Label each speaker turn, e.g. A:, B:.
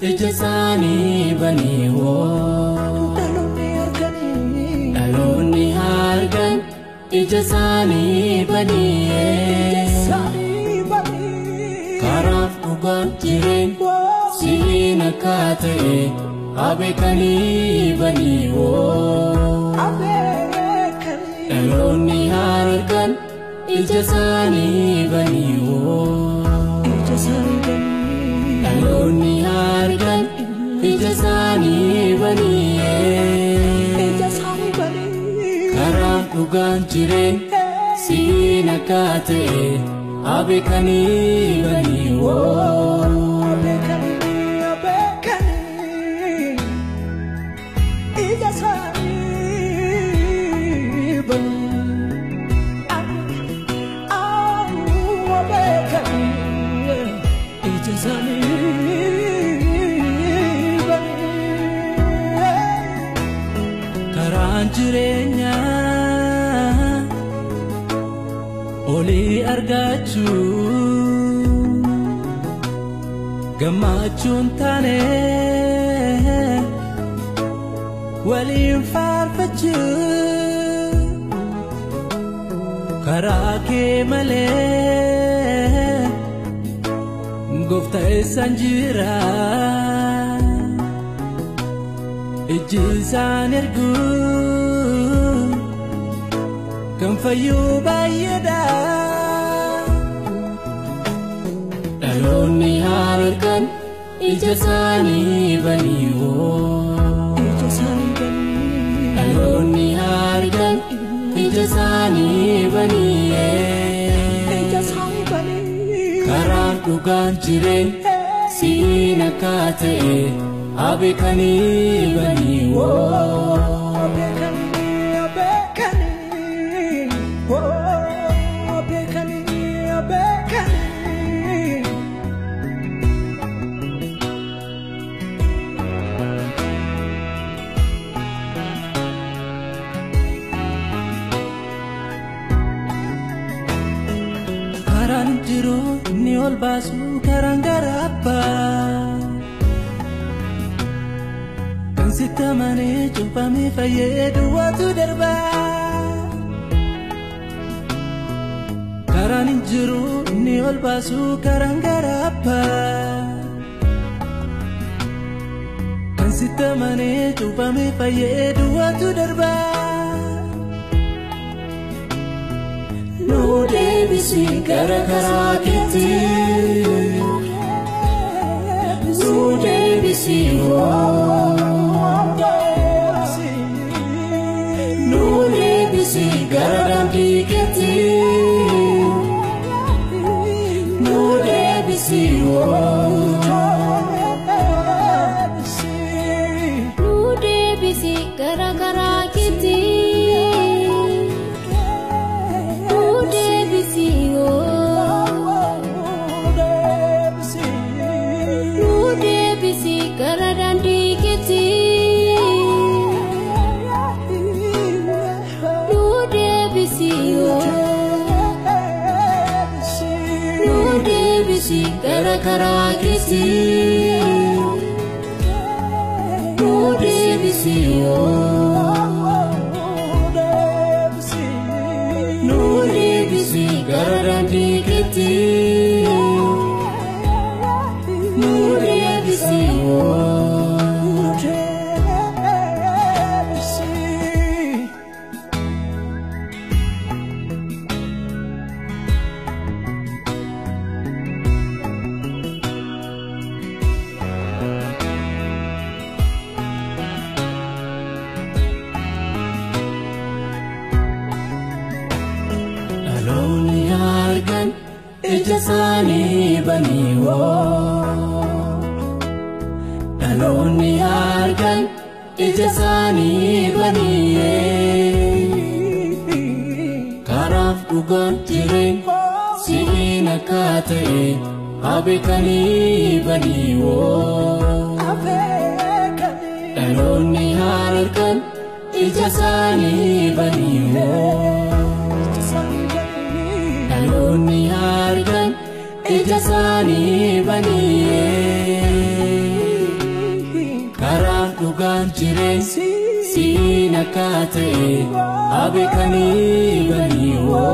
A: Ijazani bani wo Daloni hargan Ijazani bani Karaf ugan jiren Sina kate Abekani bani wo Daloni hargan Ijazani bani wo Daloni hargan Ijazani bani Karaf ugan jiren Sina kate Abekani bani wo Jirenya oli argachu gamachun tane wali farfachu karake male gofta sanjira ijisan ergu Kam fayu bayada Daloni hargan Ijazani bani wo Daloni hargan Ijazani bani Karan ugan jiren Sina kate Abekani bani wo Jiru ni ol basu karangarapa Kan sita mane jumpa mi fayedu watu darba Karan jiru ni ol basu karangarapa Kan sita mane jumpa mi fayedu watu darba No debisi gara-gara kiti No debisi No debisi gara-gara kiti No debisi No debisi gara-gara kiti Gara-gara kisi No debisi No debisi gara-gara kiti No debisi ijasani bani wo daloni argan ijasani bani karaf dugan jiren sina kate abekani bani wo daloni argan ijasani bani wo daloni argan ijasani bani karaf dugan jiren sina kate abekani bani wo